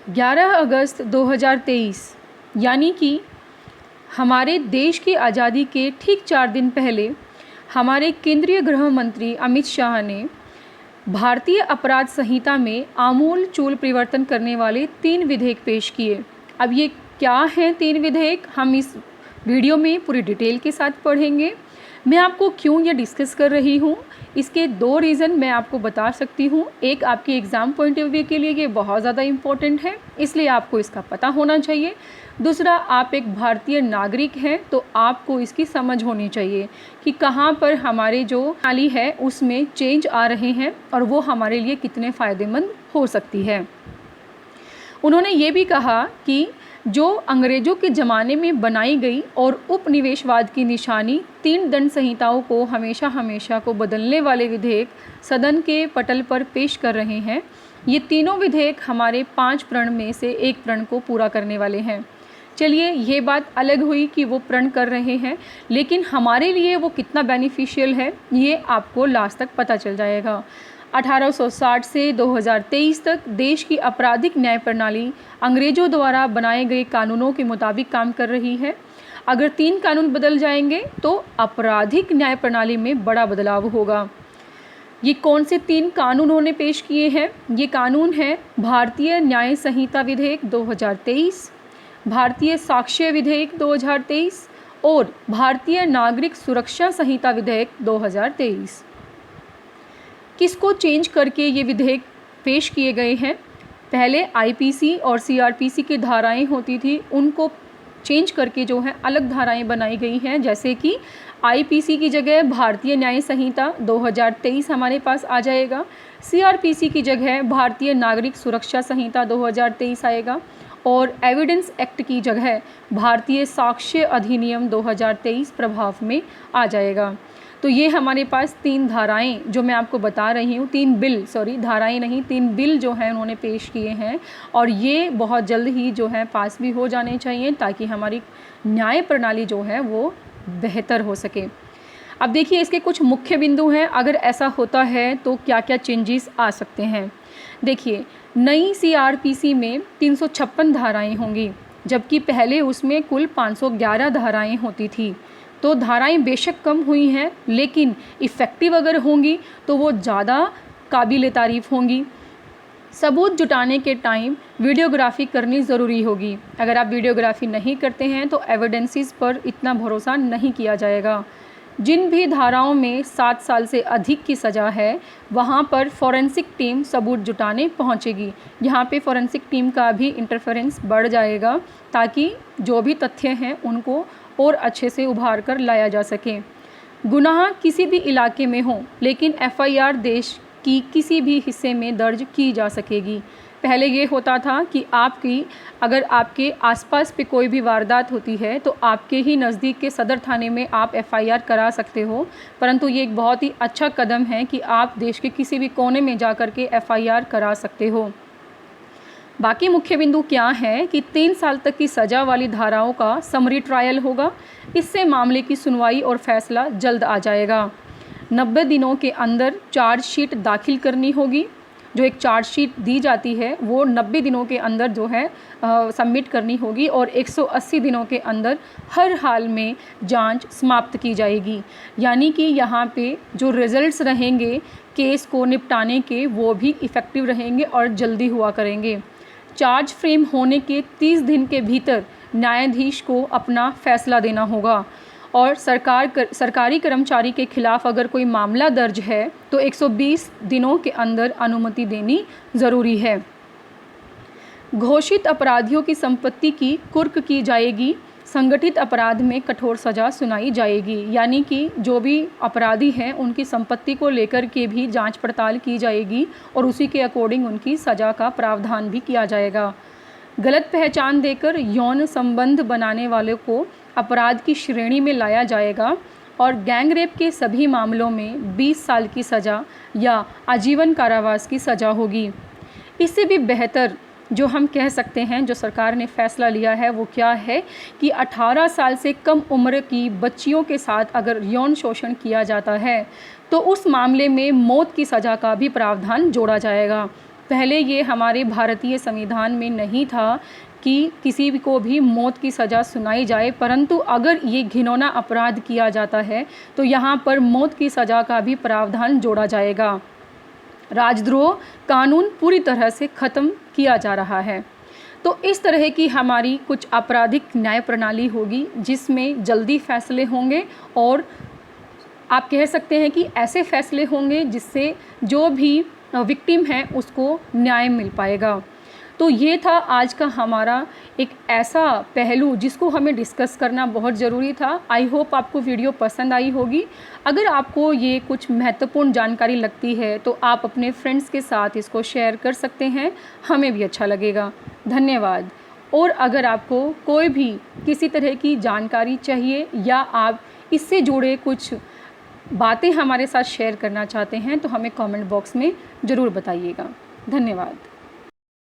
11 अगस्त 2023 यानी कि हमारे देश की आज़ादी के ठीक 4 दिन पहले हमारे केंद्रीय गृह मंत्री अमित शाह ने भारतीय अपराध संहिता में आमूल चूल परिवर्तन करने वाले 3 विधेयक पेश किए। अब ये क्या हैं 3 विधेयक, हम इस वीडियो में पूरी डिटेल के साथ पढ़ेंगे। मैं आपको क्यों ये डिस्कस कर रही हूँ, इसके 2 रीज़न मैं आपको बता सकती हूँ। एक, आपके एग्ज़ाम पॉइंट ऑफ व्यू के लिए ये बहुत ज़्यादा इम्पोर्टेंट है, इसलिए आपको इसका पता होना चाहिए। दूसरा, आप एक भारतीय नागरिक हैं तो आपको इसकी समझ होनी चाहिए कि कहाँ पर हमारे जो प्रणाली है उसमें चेंज आ रहे हैं और वो हमारे लिए कितने फ़ायदेमंद हो सकती है। उन्होंने ये भी कहा कि जो अंग्रेज़ों के ज़माने में बनाई गई और उपनिवेशवाद की निशानी 3 दंड संहिताओं को हमेशा को बदलने वाले विधेयक सदन के पटल पर पेश कर रहे हैं। ये तीनों विधेयक हमारे 5 प्रण में से एक प्रण को पूरा करने वाले हैं। चलिए, ये बात अलग हुई कि वो प्रण कर रहे हैं, लेकिन हमारे लिए वो कितना बेनिफिशियल है ये आपको लास्ट तक पता चल जाएगा। 1860 से 2023 तक देश की आपराधिक न्याय प्रणाली अंग्रेज़ों द्वारा बनाए गए कानूनों के मुताबिक काम कर रही है। अगर 3 कानून बदल जाएंगे तो आपराधिक न्याय प्रणाली में बड़ा बदलाव होगा। ये कौन से 3 कानून उन्होंने पेश किए हैं? ये कानून है भारतीय न्याय संहिता विधेयक 2023, भारतीय साक्ष्य विधेयक 2023 और भारतीय नागरिक सुरक्षा संहिता विधेयक 2023। किसको चेंज करके ये विधेयक पेश किए गए हैं? पहले आईपीसी और सीआरपीसी की धाराएं होती थी, उनको चेंज करके जो है अलग धाराएं बनाई गई हैं। जैसे कि आईपीसी की जगह भारतीय न्याय संहिता 2023 हमारे पास आ जाएगा, सीआरपीसी की जगह भारतीय नागरिक सुरक्षा संहिता 2023 आएगा और एविडेंस एक्ट की जगह भारतीय साक्ष्य अधिनियम 2023 प्रभाव में आ जाएगा। तो ये हमारे पास 3 धाराएं जो मैं आपको बता रही हूँ, 3 बिल, धाराएं नहीं, 3 बिल जो हैं उन्होंने पेश किए हैं और ये बहुत जल्द ही जो है पास भी हो जाने चाहिए ताकि हमारी न्याय प्रणाली जो है वो बेहतर हो सके। अब देखिए, इसके कुछ मुख्य बिंदु हैं। अगर ऐसा होता है तो क्या क्या चेंजेस आ सकते हैं। देखिए, नई सीआरपीसी में 356 धाराएँ होंगी, जबकि पहले उसमें कुल 511 धाराएँ होती थी। तो धाराएं बेशक कम हुई हैं, लेकिन इफ़ेक्टिव अगर होंगी तो वो ज़्यादा काबिल तारीफ़ होंगी। सबूत जुटाने के टाइम वीडियोग्राफी करनी ज़रूरी होगी। अगर आप वीडियोग्राफी नहीं करते हैं तो एविडेंसेस पर इतना भरोसा नहीं किया जाएगा। जिन भी धाराओं में 7 साल से अधिक की सज़ा है वहाँ पर फॉरेंसिक टीम सबूत जुटाने पहुँचेगी। यहाँ पे फॉरेंसिक टीम का भी इंटरफेरेंस बढ़ जाएगा ताकि जो भी तथ्य हैं उनको और अच्छे से उभार कर लाया जा सके। गुनाह किसी भी इलाके में हो, लेकिन एफआईआर देश की किसी भी हिस्से में दर्ज की जा सकेगी। पहले ये होता था कि अगर आपके आसपास पे कोई भी वारदात होती है तो आपके ही नज़दीक के सदर थाने में आप एफआईआर करा सकते हो, परंतु ये एक बहुत ही अच्छा कदम है कि आप देश के किसी भी कोने में जा कर के एफआईआर करा सकते हो। बाकी मुख्य बिंदु क्या है कि 3 साल तक की सज़ा वाली धाराओं का समरी ट्रायल होगा। इससे मामले की सुनवाई और फैसला जल्द आ जाएगा। 90 दिनों के अंदर चार्जशीट दाखिल करनी होगी। जो एक चार्जशीट दी जाती है वो 90 दिनों के अंदर जो है सबमिट करनी होगी और 180 दिनों के अंदर हर हाल में जांच समाप्त की जाएगी। यानी कि यहाँ पे जो रिज़ल्ट्स रहेंगे केस को निपटाने के वो भी इफ़ेक्टिव रहेंगे और जल्दी हुआ करेंगे। चार्ज फ्रेम होने के 30 दिन के भीतर न्यायाधीश को अपना फैसला देना होगा और सरकारी कर्मचारी के खिलाफ अगर कोई मामला दर्ज है तो 120 दिनों के अंदर अनुमति देनी ज़रूरी है। घोषित अपराधियों की संपत्ति की कुर्क की जाएगी। संगठित अपराध में कठोर सज़ा सुनाई जाएगी। यानी कि जो भी अपराधी हैं उनकी संपत्ति को लेकर के भी जांच पड़ताल की जाएगी और उसी के अकॉर्डिंग उनकी सज़ा का प्रावधान भी किया जाएगा। गलत पहचान देकर यौन संबंध बनाने वालों को अपराध की श्रेणी में लाया जाएगा और गैंग रेप के सभी मामलों में 20 साल की सज़ा या आजीवन कारावास की सज़ा होगी। इससे भी बेहतर जो हम कह सकते हैं, जो सरकार ने फैसला लिया है वो क्या है कि 18 साल से कम उम्र की बच्चियों के साथ अगर यौन शोषण किया जाता है तो उस मामले में मौत की सज़ा का भी प्रावधान जोड़ा जाएगा। पहले ये हमारे भारतीय संविधान में नहीं था कि किसी को भी मौत की सज़ा सुनाई जाए, परंतु अगर ये घिनौना अपराध किया जाता है तो यहाँ पर मौत की सज़ा का भी प्रावधान जोड़ा जाएगा। राजद्रोह कानून पूरी तरह से ख़त्म किया जा रहा है। तो इस तरह की हमारी कुछ आपराधिक न्याय प्रणाली होगी जिसमें जल्दी फैसले होंगे और आप कह सकते हैं कि ऐसे फैसले होंगे जिससे जो भी विक्टिम है उसको न्याय मिल पाएगा। तो ये था आज का हमारा एक ऐसा पहलू जिसको हमें डिस्कस करना बहुत ज़रूरी था। आई होप आपको वीडियो पसंद आई होगी। अगर आपको ये कुछ महत्वपूर्ण जानकारी लगती है तो आप अपने फ्रेंड्स के साथ इसको शेयर कर सकते हैं, हमें भी अच्छा लगेगा। धन्यवाद। और अगर आपको कोई भी किसी तरह की जानकारी चाहिए या आप इससे जुड़े कुछ बातें हमारे साथ शेयर करना चाहते हैं तो हमें कमेंट बॉक्स में ज़रूर बताइएगा। धन्यवाद।